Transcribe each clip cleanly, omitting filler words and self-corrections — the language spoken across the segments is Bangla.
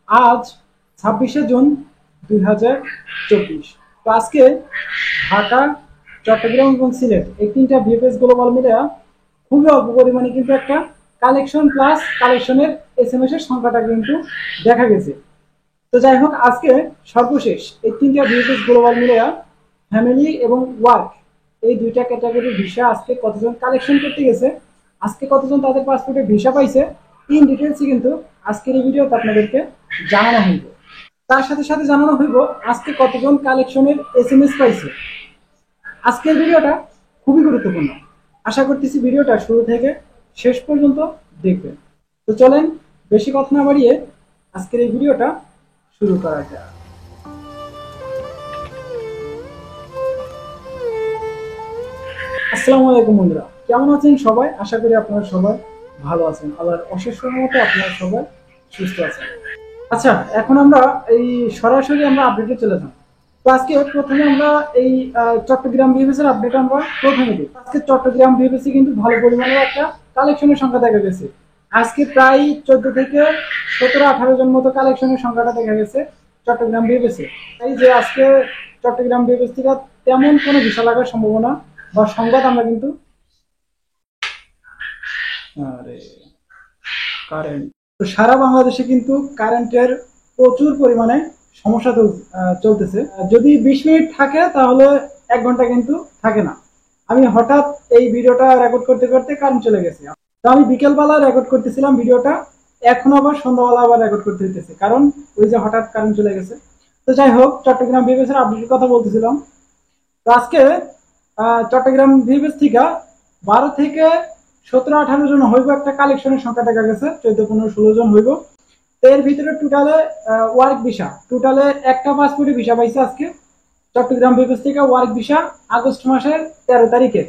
আজ 26শে জুন 2024। তো আজকে ঢাকা, চট্টগ্রাম এবং সিলেট এই তিনটা বিএফএস গ্লোবাল মিলে খুবই অল্প পরিমাণে কিন্তু একটা কালেকশন প্লাস কালেকশনের এসএমএস এর সংখ্যাটা কিন্তু দেখা গেছে। তো যাই হোক, আজকে সর্বশেষ এই তিনটা বিএফএস গ্লোবাল মিলে ফ্যামিলি এবং ওয়ার্ক এই দুইটা ক্যাটাগরির ভিসা আজকে কতজন কালেকশন করতে গেছে, আজকে কতজন তাদের পাসপোর্টে ভিসা পাইছে, ইন ডিটেলসই কিন্তু আজকের এই ভিডিওতে আপনাদেরকে জানানো হইব। তার সাথে সাথে জানানো হইব আজকে কতজন কালেকশনের এসএমএস পাইছে। আজকের ভিডিওটা খুবই গুরুত্বপূর্ণ, আশা করতেছি ভিডিওটা শুরু থেকে শেষ পর্যন্ত দেখবেন। তো চলেন বেশি কথা না বাড়িয়ে আজকের এই ভিডিওটা শুরু করা যাক। আসসালামু আলাইকুম বন্ধুরা, কেমন আছেন সবাই? আশা করি আপনারা সবাই ভালো আছেন। আল্লাহর অশেষ রহমতে আপনারা সবাই সুস্থ আছেন। আচ্ছা, এখন আমরা এই সরাসরি আমরা আপডেটে চলে যাব। তো আজকে প্রথমে আমরা এই চট্টগ্রাম বিএফএস এর আপডেট আমরা প্রথমে দিই। আজকে চট্টগ্রাম বিএফএস এ কিন্তু ভালো পরিমাণের একটা কালেকশনের সংখ্যা দেখা গেছে। আজকে প্রায় 14 থেকে 17-18 জন মতো কালেকশনের সংখ্যাটা দেখা গেছে চট্টগ্রাম বিএফএস এ। এই যে আজকে চট্টগ্রাম বিএফএস থেকে তেমন কোনো ভিসা লাগার সম্ভাবনা বা সংবাদ আমরা কিন্তু কারেন্ট, তো সারা বাংলাদেশে কিন্তু কারেন্টের প্রচুর পরিমাণে সমস্যা চলতেছে। যদি 20 মিনিট থাকে তাহলে 1 ঘন্টা কিন্তু থাকে না। আমি হঠাৎ এই ভিডিওটা রেকর্ড করতে করতে কারেন্ট চলে গেছে। তো আমি বিকেলবেলা রেকর্ড করতেছিলাম ভিডিওটা, এখন আবার সন্ধ্যাবেলা আবার রেকর্ড করতে হইতেছে, কারণ ওই যে হঠাৎ কারেন্ট চলে গেছে। তো যাই হোক, চট্টগ্রাম বিএফএস এর আপডেটের কথা বলতেছিলাম। তো আজকে চট্টগ্রাম বিএফএস থেকে 12 থেকে 17-18 জন হইব একটা কালেকশনের সংখ্যা দেখা গেছে, 14-15-16 জন হইব। তো এর ভিতরে টোটালে ওয়ার্ক ভিসা, টোটালে একটা পাসপোর্টে ভিসা পাইছে আজকে চট্টগ্রাম বিএফএস থেকে। ওয়ার্ক ভিসা আগস্ট মাসের 13 তারিখে,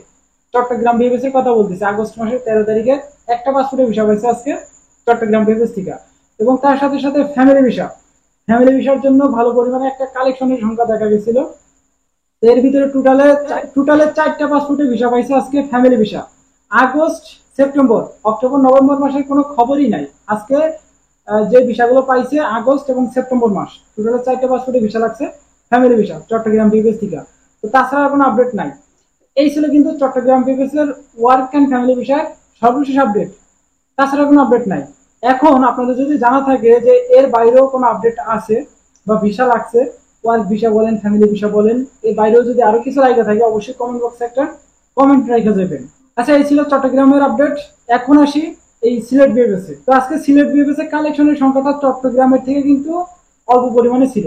চট্টগ্রাম বিএফএস এর কথা বলতেছে, আগস্ট মাসের 13 তারিখে একটা পাসপোর্টে ভিসা পাইছে আজকে চট্টগ্রাম বিএফএস থেকে। এবং তার সাথে সাথে ফ্যামিলি ভিসা, ফ্যামিলি ভিসার জন্য ভালো পরিমাণে একটা কালেকশনের সংখ্যা দেখা গেছিল। এর ভিতরে টোটালে 4টা পাসপোর্টে ভিসা পাইছে আজকে family visa. August, September, October, November মাসের কোনো খবরই নাই। আজকে যে ভিসাগুলো পাইছে আগস্ট এবং সেপ্টেম্বর মাস, টোটালে 4টা পাসপোর্টে ভিসা লাগছে ফ্যামিলি ভিসা চট্টগ্রাম বিএফএস থেকে। তো তাছাড়া কোনো আপডেট নাই। এই ছিল কিন্তু চট্টগ্রাম বিএফএস এর ওয়ার্ক অ্যান্ড ফ্যামিলি ভিসার সর্বশেষ আপডেট। তাছাড়া কোনো আপডেট নাই। এখন আপনাদের যদি জানা থাকে যে এর বাইরেও কোনো আপডেট আছে বা ভিসা লাগছে, ওয়ার্ক ভিসা বলেন, ফ্যামিলি ভিসা বলেন, এর বাইরেও যদি আরো কিছু লাইকা থাকে অবশ্যই কমেন্ট বক্সে একটা কমেন্ট রেখে যাবেন। আচ্ছা, এই ছিল চট্টগ্রামের আপডেট। এখন আসি এই সিলেট বিএফএস এ। তো আজকে সিলেট বিএফএস এর কালেকশনের সংখ্যাটা চট্টগ্রামের থেকে কিন্তু অল্প পরিমাণে ছিল।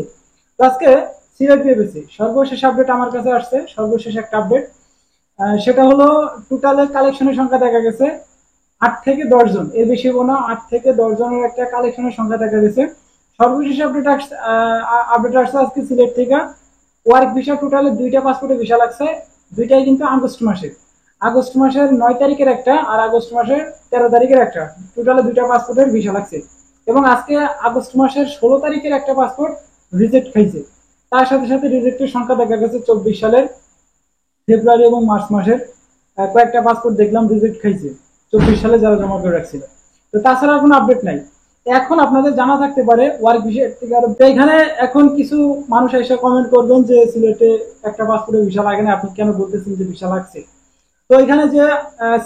তো আজকে সিলেট বিএফএস এ সর্বশেষ আপডেট আমার কাছে আসছে, সর্বশেষ একটা আপডেট। সেটা হলো টোটালে কালেকশনের সংখ্যা দেখা গেছে 8 থেকে 10 জন, এর বেশি হবো না, 8 থেকে 10 জনের একটা কালেকশনের সংখ্যা দেখা গেছে। সর্বশেষ আপডেট আসছে আজকে সিলেট থেকে। ওয়ার্ক ভিসা টোটালে 2টা পাসপোর্টে ভিসা লাগছে, দুইটাই কিন্তু আগস্ট মাসের। আগস্ট মাসের 9 তারিখের একটা আর আগস্ট মাসের 13 তারিখের একটা, টোটালে 2টা পাসপোর্টের ভিসা লাগছে। এবং আজকে আগস্ট মাসের 16 তারিখের একটা পাসপোর্ট রিজেক্ট খাইছে। তার সাথে সাথে রিজেক্টের সংখ্যা দেখা গেছে 24 সালের ফেব্রুয়ারি এবং মার্চ মাসের কয়েকটা পাসপোর্ট দেখলাম রিজেক্ট খাইছে 24 সালে যারা জমা করে রাখছিল। তো তাছাড়া কোনো আপডেট নাই। এখন আপনাদের জানা থাকতে পারে ওয়ার্ক ভিসা থেকে আরো এখানে এখন কিছু মানুষ এসে কমেন্ট করবেন যে সিলেটে একটা পাসপোর্টে ভিসা লাগে না, আপনি কেন বলতেছেন যে ভিসা লাগছে? তো এখানে যে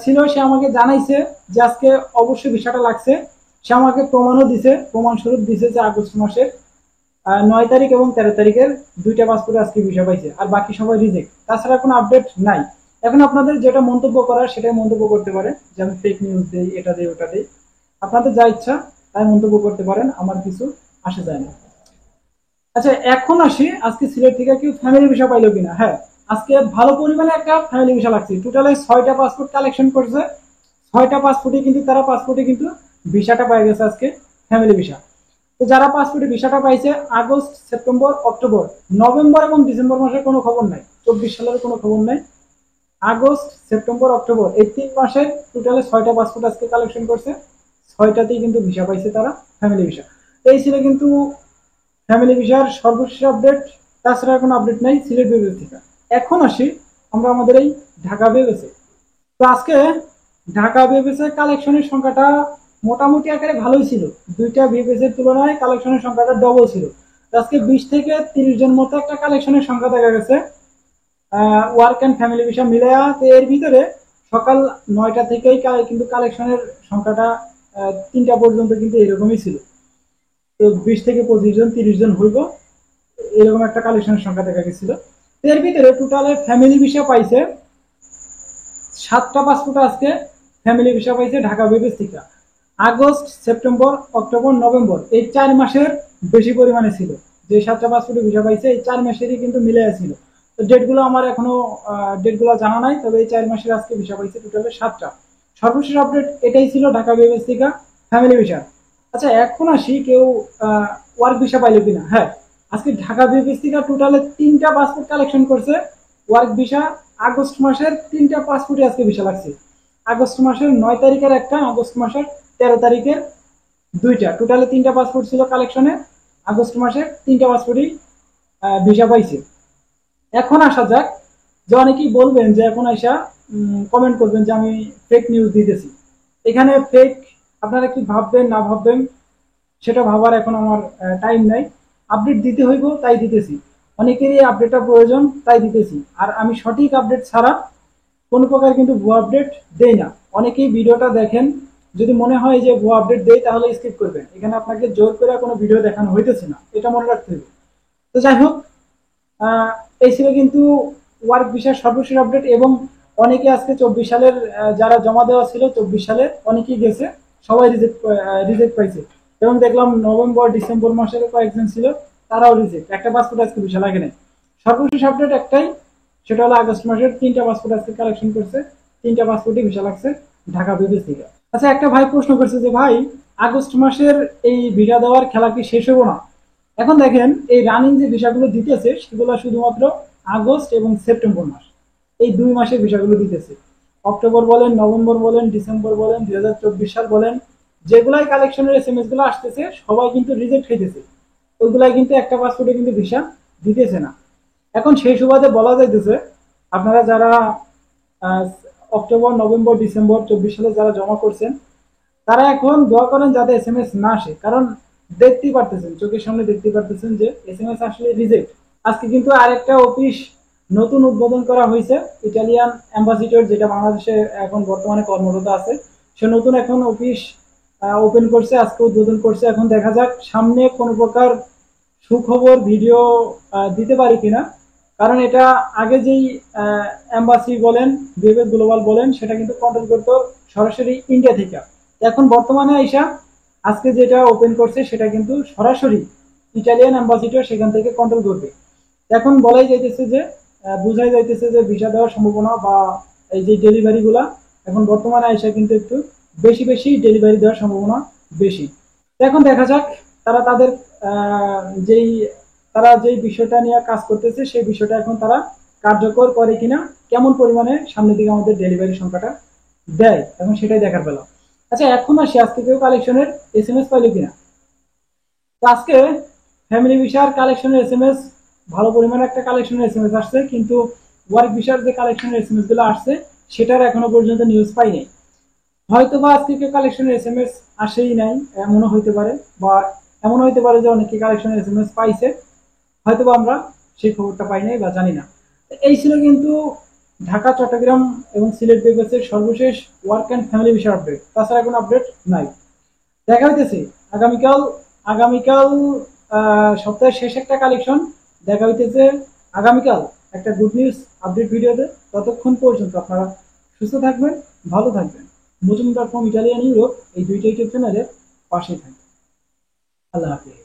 ছিল সে আমাকে জানাইছে যে আজকে অবশ্যই ভিসাটা লাগছে। সে আমাকে প্রমাণও দিছে, প্রমাণ স্বরূপ দিছে যে আগস্ট মাসের 9 তারিখ এবং 13 তারিখের 2টা পাসপোর্টে আজকে ভিসা পাইছে, আর বাকি সবাই রিজেক্ট। তাছাড়া কোনো আপডেট নাই। এখন আপনাদের যেটা মন্তব্য করার সেটাই মন্তব্য করতে পারেন, যে আমি ফেক নিউজ দেই, এটা দেই, ওটা দেই। আপনাদের যা ইচ্ছা তাই মন্তব্য করতে পারেন, আমার কিছু আসে যায় না। আচ্ছা, এখন আসি আজকে সিলেট থেকে কেউ ফ্যামিলি ভিসা পাইলো কিনা। হ্যাঁ, আজকে ভালো পরিমাণে একটা ফ্যামিলি ভিসা লাগছে। টোটালে 6টা পাসপোর্ট কালেকশন করছে, 6টা পাসপোর্টে কিন্তু ভিসাটা পাই গেছে আজকে ফ্যামিলি ভিসা। তো যারা পাসপোর্টে ভিসাটা পাইছে আগস্ট, সেপ্টেম্বর, অক্টোবর, নভেম্বর এবং ডিসেম্বর মাসের কোনো খবর নাই, 24 সালের কোনো খবর নাই। আগস্ট, সেপ্টেম্বর, অক্টোবর এই 3 মাসের টোটালে 6টা পাসপোর্ট আজকে কালেকশন করছে, 6টাতেই কিন্তু ভিসা পাইছে তারা ফ্যামিলি ভিসা। এই ছিল কিন্তু ফ্যামিলি ভিসার সর্বশেষ আপডেট। তাছাড়া কোনো আপডেট নাই সিলেট বিএফএস থেকে। এখন আসি আমরা আমাদের এই ঢাকা বিএফএস এ। তো আজকে ঢাকা বিএফএস এর কালেকশনের সংখ্যাটা মোটামুটি আকারে ভালোই ছিল, দুইটা ভিএফএস এর তুলনায় কালেকশনের সংখ্যাটা ডবল ছিল। তো আজকে 20 থেকে 30 জন মতো একটা কালেকশনের সংখ্যা দেখা গেছে ওয়ার্ক অ্যান্ড ফ্যামিলি ভিসা মিলায়া। তো এর ভিতরে সকাল 9টা থেকেই কিন্তু কালেকশনের সংখ্যাটা 3টা পর্যন্ত কিন্তু এরকমই ছিল। তো 20 থেকে 25 জন 30 জন হইব, এরকম একটা কালেকশনের সংখ্যা দেখা গেছিল। এর ভিতরে টোটালে ফ্যামিলি ভিসা পাইছে 7টা পাসপোর্ট আজকে ফ্যামিলি ভিসা পাইছে ঢাকা বিবেস থেকে। আগস্ট, সেপ্টেম্বর, অক্টোবর, নভেম্বর এই 4 মাসের বেশি পরিমাণে ছিল। যে 7টা পাসপোর্টে ভিসা পাইছে এই 4 মাসেরই কিন্তু মিলে ছিল। তো ডেটগুলো আমার এখনো ডেটগুলো জানা নাই, তবে এই 4 মাসের আজকে ভিসা পাইছে টোটালে 7টা। সর্বশেষ আপডেট এটাই ছিল ঢাকা বিবেস থেকে ফ্যামিলি ভিসা। আচ্ছা, এখন আসি কেউ ওয়ার্ক ভিসা পাইলো কিনা। হ্যাঁ, আজকে ঢাকা বিবেস থেকে টোটালে 3টা পাসপোর্ট কালেকশন করছে ওয়ার্ক ভিসা। আগস্ট মাসের 3টা পাসপোর্টে আজকে ভিসা লাগছে। আগস্ট মাসের 9 তারিখের একটা, আগস্ট মাসের 13 তারিখের 2টা, টোটালে 3টা পাসপোর্ট ছিল কালেকশনে। আগস্ট মাসের 3টা পাসপোর্টই ভিসা পাইছে। এখন আসা যাক, যে অনেকেই বলবেন যে এখন আইসা কমেন্ট করবেন যে আমি ফেক নিউজ দিতেছি। এখানে ফেক আপনারা কি ভাববেন না ভাববেন সেটা ভাবার এখন আমার টাইম নাই। আপডেট দিতে হইব তাই দিতেছি, অনেকেরই আপডেটটা প্রয়োজন তাই দিতেছি। আর আমি সঠিক আপডেট ছাড়া কোনো প্রকার কিন্তু ভুয়া আপডেট দেই না। অনেকেই ভিডিওটা দেখেন, যদি মনে হয় যে ভুয়া আপডেট দেই তাহলে স্কিপ করবেন। এখানে আপনাকে জোর করে কোনো ভিডিও দেখানো হইতেছে না, এটা মনে রাখতে হবে। তো যাই হোক, এই ছিল কিন্তু ওয়ার্ক ভিসার সর্বশেষ আপডেট। এবং অনেকে আজকে 24 সালের যারা জমা দেওয়া ছিল 24 সালে অনেকেই গেছে, সবাই রিজেক্ট পাইছে। এবং দেখলাম নভেম্বর ডিসেম্বর মাসের কয়েকজন ছিল তারাও রিজেক্ট, একটা পাসপোর্ট আজকে ভিসা লাগে নাই। সর্বশেষ আপডেট একটাই, সেটা হলো আগস্ট মাসের 3টা পাসপোর্ট আজকে কালেকশন করছে, 3টা পাসপোর্টই ভিসা লাগছে ঢাকা বিবেস থেকে। আচ্ছা, একটা ভাই প্রশ্ন করছে যে ভাই আগস্ট মাসের এই ভিসা দেওয়ার খেলা কি শেষ হবো না? এখন দেখেন, এই রানিং যে ভিসাগুলো দিতেছে সেগুলো শুধুমাত্র আগস্ট এবং সেপ্টেম্বর মাস, এই 2 মাসের ভিসাগুলো দিতেছে। অক্টোবর বলেন, নভেম্বর বলেন, ডিসেম্বর বলেন, 2024 সাল বলেন, যেগুলাই কালেকশনের এসএমএস গুলো আসতেছে সবাই কিন্তু রিজেক্ট হইতেছে। ওইগুলাই কিন্তু একটা পাসপোর্টে কিন্তু ভিসা দিতেছে না। এখন সেই সুবাদে বলা যাইতেছে আপনারা যারা অক্টোবর, নভেম্বর, ডিসেম্বর 24 সালে যারা জমা করছেন তারা এখন দোয়া করেন যাতে এসএমএস না আসে। কারণ দেখতেই পারতেছেন, চোখের সামনে দেখতে পারতেছেন যে এসএমএস আসলে রিজেক্ট। আজকে কিন্তু আরেকটা অফিস নতুন উদ্বোধন করা হয়েছে, ইটালিয়ান অ্যাম্বাসিডর, যেটা বাংলাদেশে এখন বর্তমানে কর্মরত আছে। সে নতুন এখন অফিস ওপেন করছে, আজকে উদ্বোধন করছে। এখন দেখা যাক সামনে কোনো প্রকার সুখবর ভিডিও দিতে পারি কিনা। কারণ এটা আগে যেই এম্বাসি বলেন, বিবেক গ্লোবাল বলেন, সেটা কিন্তু কন্ট্রোল করতো সরাসরি ইন্ডিয়া থেকে। এখন বর্তমানে আইসা আজকে যেটা ওপেন করছে সেটা কিন্তু সরাসরি ইটালিয়ান অ্যাম্বাসিডর সেখান থেকে কন্ট্রোল করবে। এখন বলাই যাইতেছে যে বোঝাই যাইতেছে যে ভিসা দেওয়ার সম্ভাবনা বা এই যে ডেলিভারি গুলা এখন বর্তমানে আইসা কিন্তু একটু বেশি বেশি ডেলিভারি দেওয়ার সম্ভাবনা বেশি। এখন দেখা যাক তারা তাদের যেই তারা যেই বিষয়টা নিয়ে কাজ করতেছে সেই বিষয়টা এখন তারা কার্যকর করে কিনা, কেমন পরিমাণে সামনের দিকে আমাদের ডেলিভারি সংখ্যাটা দেয়, এখন সেটাই দেখার বেলা। আচ্ছা, এখন আসি আজকে কেউ কালেকশনের এসএমএস পাইলো কিনা। তো আজকে ফ্যামিলি ভিসার কালেকশনের এসএমএস ভালো পরিমাণে একটা কালেকশনের এসএমএস আসছে, কিন্তু ওয়ার্ক ভিসার যে কালেকশনের এসএমএস গুলো আসছে সেটার এখনো পর্যন্ত নিউজ পাইনি। হয়তো বা আজকে কেউ কালেকশনের এসএমএস আসেই নাই, এমনও হইতে পারে, বা এমন হইতে পারে যে অনেকে কালেকশনের এসএমএস পাইছে, হয়তো বা আমরা সেই খবরটা পাই নাই বা জানি না। এই ছিল কিন্তু ঢাকা, চট্টগ্রাম এবং সিলেট বিভাগের সর্বশেষ work and family visa update. তাছাড়া কোনো আপডেট নাই। দেখা হইতেছে আগামীকাল আগামীকাল সপ্তাহের শেষ একটা কালেকশন দেখা হইতেছে আগামীকাল একটা গুড নিউজ আপডেট ভিডিওতে। ততক্ষণ পর্যন্ত আপনারা সুস্থ থাকবেন, ভালো থাকবেন। মজুমদার ফ্রম ইটালিয়ান ইউরোপ এই দুইটা ইউটিউব চ্যানেলের পাশেই থাকবেন। আল্লাহ হাফিজ।